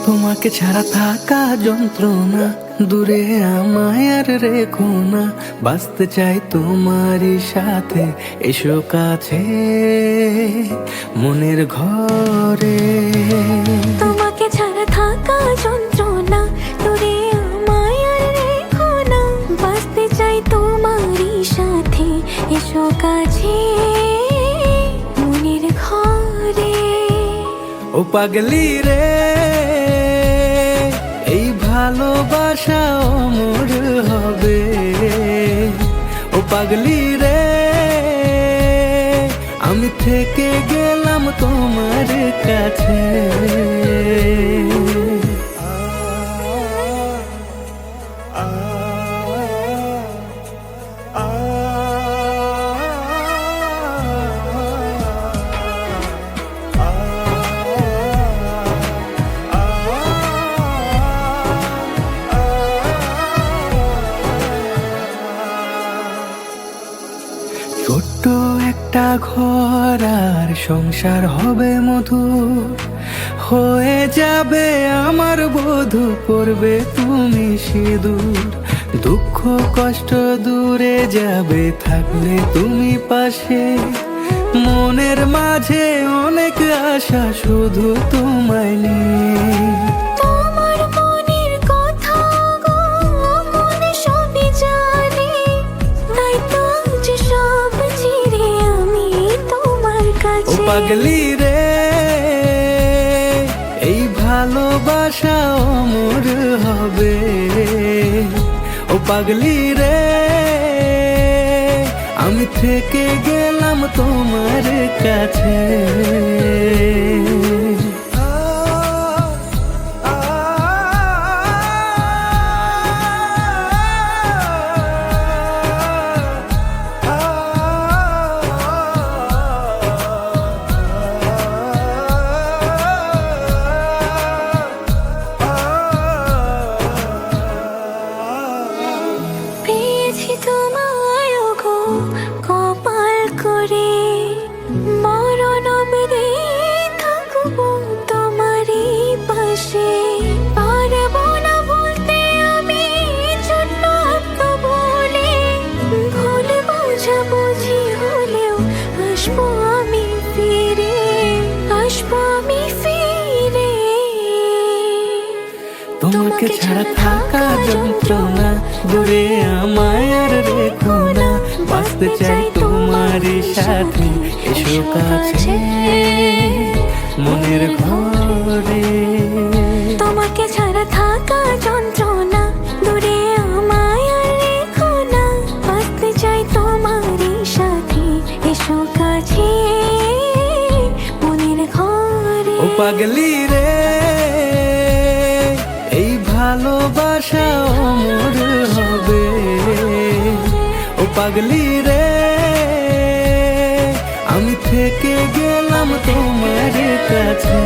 তোমাকে ছাড়া থাকা যন্ত্রণা, দূরে আমায় আর রেখো না। বাঁচতে চাই তোমারই সাথে, এসো কাছে মনের ঘরে। তোমাকে ছাড়া থাকা যন্ত্রণা, দূরে আমায় আর রেখো না। বাঁচতে চাই তোমারই সাথে, এসো কাছে মনের ঘরে। ও পাগলি রে, এই ভালোবাসা অমর হবে। ও পাগলি রে, আমি থেকে গেলাম তোমার কাছে। ছোট্ট একটা ঘর আর সংসার হবে মধুর, হয়ে যাবে আমার বধূ, পড়বে তুমি সিঁদুর। দুঃখ কষ্ট দূরে যাবে থাকলে তুমি পাশে, মনের মাঝে অনেক আশা শুধু তোমায় নিয়ে। তোমার মনের কথা গো মনে সবই জানে, তাই তো যে সব ছেড়ে আমি তোমার ও কাছে। পাগলি রে, এই ভালোবাসা অমর হবে। ও পাগলি রে, আমি থেকে গেলাম তোমার কাছে। পেয়েছি তোমায় গো কপাল করে, মরণ অবধি থাকবো তোমারই পাশে। পারবো না বলতে আমি ছোট্ট একটা বলে, ভুল বোঝাবুঝি হলেও আসবো আমি ফিরে, আসবো আমি ফিরে। তোমাকে ছাড়া থাকা যন্ত্রণা, দূরে আমায় আর রেখো না। বাঁচতে চাই তোমারই সাথে, এসো কাছে মনের ঘরে। তোমাকে ছাড়া থাকা যন্ত্রণা, দূরে আমায় আর রেখো না। বাঁচতে চাই তোমারই সাথে, এসো কাছে মনের ঘরে। ও পাগলি রে, এই ভালোবাসা অমর হবে। ও পাগলি রে, আমি থেকে গেলাম তোমার কাছে।